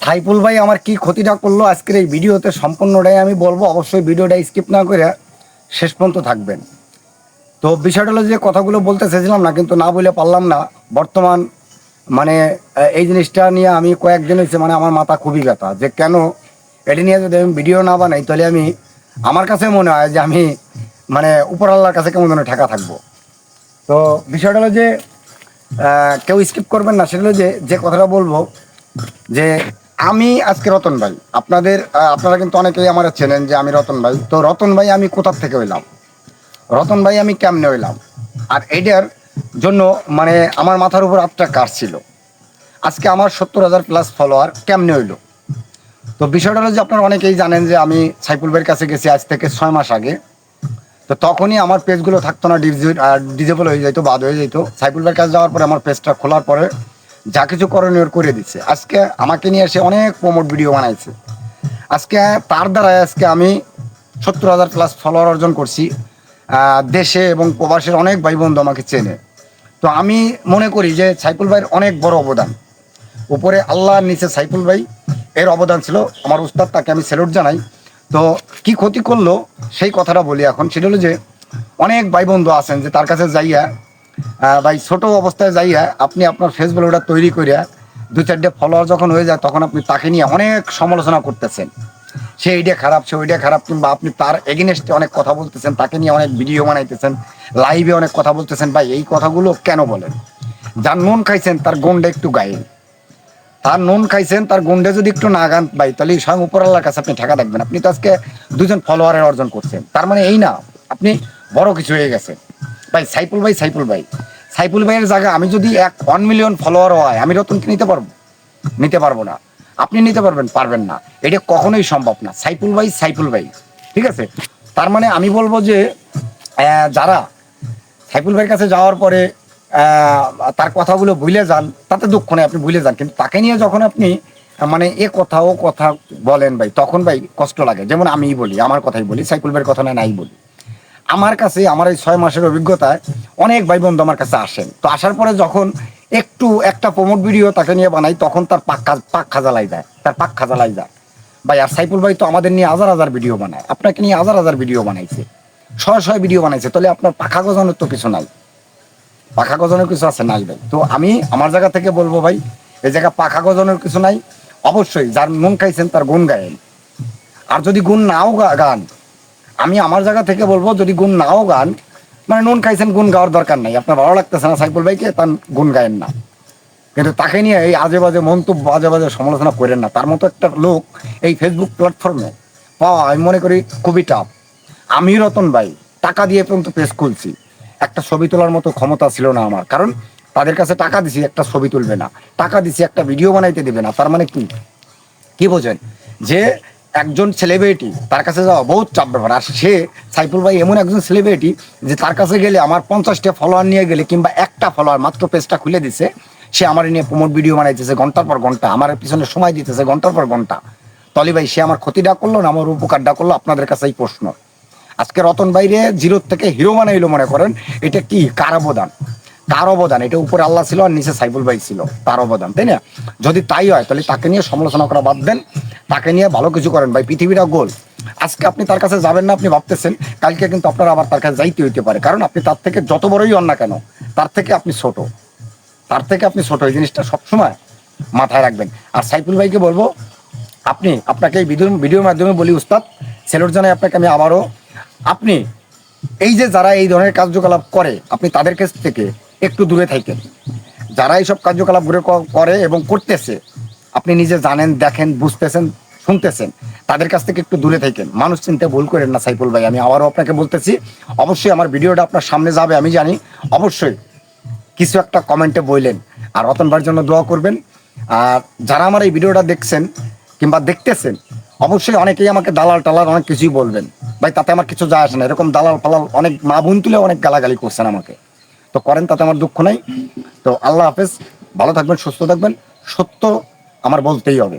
সাইফুল ভাই আমার কি ক্ষতিটা করলো আজকের এই ভিডিওতে সম্পূর্ণটাই আমি বলবো। অবশ্যই ভিডিওটা স্কিপ না করে শেষ পর্যন্ত থাকবেন। তো বিষয়টা হলো যে কথাগুলো বলতে চেয়েছিলাম না, কিন্তু না বলে পারলাম না। বর্তমান মানে এই জিনিসটা নিয়ে আমি কয়েকদিন হয়েছে মানে আমার মাথা খুবই ব্যথা, যে কেন এটি নিয়ে যদি আমি ভিডিও না বানাই তাহলে আমি আমার কাছে মনে হয় যে আমি মানে উপরওয়ালার কাছে কেমন যেন ঠেকা থাকবো। তো বিষয়টা হলো যে কেউ স্কিপ করবেন না। সেটা হলো যে যে কথাটা বলবো যে আমি আজকে রতন ভাই আপনারা কিন্তু অনেকেই আমার চেনেন যে আমি রতন ভাই। তো রতন ভাই আমি কোথার থেকে হইলাম, রতন ভাই আমি কেমনে হইলাম, আর এইটার জন্য মানে আমার মাথার উপর আটটা কাজ ছিল। আজকে আমার 70,000+ ফলোয়ার কেমনে হইলো। তো বিষয়টা হলো যে আপনারা অনেকেই জানেন যে আমি সাইফুল ভাইয়ের কাছে গেছি আজ থেকে 6 মাস আগে। তো তখনই আমার পেজগুলো থাকতো না, ডিজেবল হয়ে যেত, বাদ হয়ে যেত। সাইফুল ভাইয়ের কাছে যাওয়ার পরে আমার পেজটা খোলার পরে যা কিছু করণীয় করে দিচ্ছে। আজকে আমাকে নিয়ে এসে অনেক প্রমোট ভিডিও বানাইছে। আজকে তার দ্বারাই আজকে আমি 70,000+ ফলোয়ার অর্জন করছি। দেশে এবং প্রবাসের অনেক ভাই বন্ধু আমাকে চেনে। তো আমি মনে করি যে সাইফুল ভাইয়ের অনেক বড় অবদান, উপরে আল্লাহর নিচে সাইফুল ভাই এর অবদান ছিল। আমার উস্তাদ, তাকে আমি স্যালুট জানাই। তো কি ক্ষতি করলো সেই কথাটা বলি এখন। সেটা হলো যে অনেক ভাই বন্ধু আছেন যে তার কাছে যাইয়া ভাই ছোট অবস্থায় যাইয়া আপনি আপনার ফেসবুক ওটা তৈরি করিয়া 2-4টে ফলোয়ার যখন হয়ে যায় তখন আপনি তাকে নিয়ে অনেক সমালোচনা করতেছেন। সে এইটা খারাপ, সে ওইটা খারাপ, কিংবা আপনি তার এগেনস্টে অনেক কথা বলতেছেন, তাকে নিয়ে অনেক ভিডিও বানাইতেছেন, লাইভে অনেক কথা বলতেছেন। ভাই এই কথাগুলো কেন বলেন? যার নুন খাইছেন তার গন্ডে একটু গায়ে, তার নুন খাইছেন তার গুন্ডে যদি একটু না গান ভাই, তাহলে স্বয়ং উপরওয়ালার কাছে আপনি ঠেকা দেখবেন। আপনি তো আজকে 2জন ফলোয়ারের অর্জন করছেন, তার মানে এই না আপনি বড় কিছু হয়ে গেছে। ভাই সাইফুল ভাই, সাইফুল ভাইয়ের জায়গা আমি যদি 1 মিলিয়ন ফলোয়ার হয়, আমি রতনকে নিতে পারবো? নিতে পারবো না। আপনি নিতে পারবেন না। এটা কখনোই সম্ভব না। সাইফুল ভাই, ঠিক আছে? তার মানে আমি বলবো যে যারা সাইফুল ভাইয়ের কাছে যাওয়ার পরে তার কথাগুলো ভুলে যান, তাতে দুঃখ নেই, আপনি ভুলে যান। কিন্তু তাকে নিয়ে যখন আপনি মানে এ কথা ও কথা বলেন ভাই, তখন ভাই কষ্ট লাগে। যেমন আমিই বলি, আমার কথাই বলি, সাইফুল ভাইয়ের কথা নাই বলি। আমার কাছে আমার এই 6 মাসের অভিজ্ঞতায় অনেক ভাই বন্ধু আমার কাছে আসেন। তো আসার পরে যখন একটু একটা প্রমোট ভিডিও তাকে নিয়ে বানাই, তখন তার পাক খাজালাই যায়, তার পাক খাজালাই যায় ভাই। আর সাইফুল ভাই তো আমাদের নিয়ে হাজার হাজার ভিডিও বানায়, আপনাকে নিয়ে হাজার হাজার ভিডিও বানাইছে, শয়ে ভিডিও বানাইছে। তাহলে আপনার পাখা গজানোর তো কিছু নাই, পাখা গজানোর কিছু আছে নাই ভাই। তো আমি আমার জায়গা থেকে বলবো ভাই, এই জায়গা পাখা গজানোর কিছু নাই। অবশ্যই যার নুন খাইছেন তার গুণ গায়েন। আর যদি গুণ নাও গান, আমি আমার জায়গা থেকে বলবো যদি গুণ নাও গান, মানে নুন খাইছেন, গুণ গাওয়ার দরকার নাই। আপনার ভালো লাগতেছে না সাইফুল ভাইকে, তার গুণ গায়েন না। কিন্তু তাকে নিয়ে এই আজে বাজে মন্তব্য, আজে বাজে সমালোচনা করেন না। তার মতো একটা লোক এই ফেসবুক প্ল্যাটফর্মে পাওয়া আমি মনে করি খুবই টাফ। আমি রতন ভাই টাকা দিয়ে পর্যন্ত পেজ খুলছি, একটা ছবি তোলার মতো ক্ষমতা ছিল না আমার। কারণ তাদের কাছে টাকা দিছি, একটা ছবি তুলবে না, টাকা দিছি একটা ভিডিও বানাইতে দেবে না। তার মানে কি, কি বোঝেন? যে একজন সেলিব্রিটি তার কাছে যাওয়া বহুত চাপ ব্যাপার। আর সে সাইফুল ভাই এমন একজন সেলিব্রিটি যে তার কাছে গেলে আমার 50টা ফলোয়ার নিয়ে গেলে, কিংবা একটা ফলোয়ার মাত্র পেজটা খুলে দিছে, সে আমার নিয়ে প্রমোট ভিডিও বানাইতেছে ঘন্টার পর ঘন্টা, আমার পিছনে সময় দিতেছে ঘন্টার পর ঘন্টা। তলি ভাই সে আমার ক্ষতিটা করলো না আমার উপকারটা করলো? আপনাদের কাছে এই প্রশ্ন। আজকে রতন বাইরে জিরো থেকে হিরো বানাইলো, মনে করেন এটা কি কার অবদান? তার অবদান। এটা উপরে আল্লাহ ছিল আর নিচে সাইফুল ভাই ছিল, তার অবদান, তাই না? যদি তাই হয় তাহলে তাকে নিয়ে সমালোচনা করা বাদ দেন, তাকে নিয়ে ভালো কিছু করেন ভাই। পৃথিবীটা গোল। আজকে আপনি তার কাছে যাবেন না, আপনি ভাবতেছেন, কালকে কিন্তু আপনার আবার তার কাছে যাইতে হইতে পারে। কারণ আপনি তার থেকে যত বড়ই হন না কেন, তার থেকে আপনি ছোট, তার থেকে আপনি ছোট। এই জিনিসটা সবসময় মাথায় রাখবেন। আর সাইফুল ভাইকে বলবো, আপনাকে এই ভিডিওর মাধ্যমে বলি, উস্তাদ সেলুট জানাই আপনাকে আমি আবারও। আপনি এই যে যারা এই ধরনের কার্যকলাপ করে, আপনি তাদের কাছ থেকে একটু দূরে থাকেন। যারা এইসব কার্যকলাপ করে এবং করতেছে, আপনি নিজে জানেন, দেখেন, বুঝতেছেন, শুনতেছেন, তাদের কাছ থেকে একটু দূরে থাকেন। মানুষ চিনতে ভুল করেন না সাইফুল ভাই, আমি আবারও আপনাকে বলতেছি। অবশ্যই আমার ভিডিওটা আপনার সামনে যাবে আমি জানি, অবশ্যই কিছু একটা কমেন্টে বললেন। আর রতন ভাইয়ের জন্য দোয়া করবেন। আর যারা আমার এই ভিডিওটা দেখছেন কিংবা দেখতেছেন, অবশ্যই অনেকেই আমাকে দালাল টালাল অনেক কিছুই বলবেন ভাই, তাতে আমার কিছু যায় আসে না। এরকম দালাল ফালাল অনেক মা বোন তুলে অনেক গালাগালি করছেন আমাকে, তো করেন, তাতে আমার দুঃখ নাই। তো আল্লাহ হাফেজ, ভালো থাকবেন, সুস্থ থাকবেন। সত্য আমার বলতেই হবে।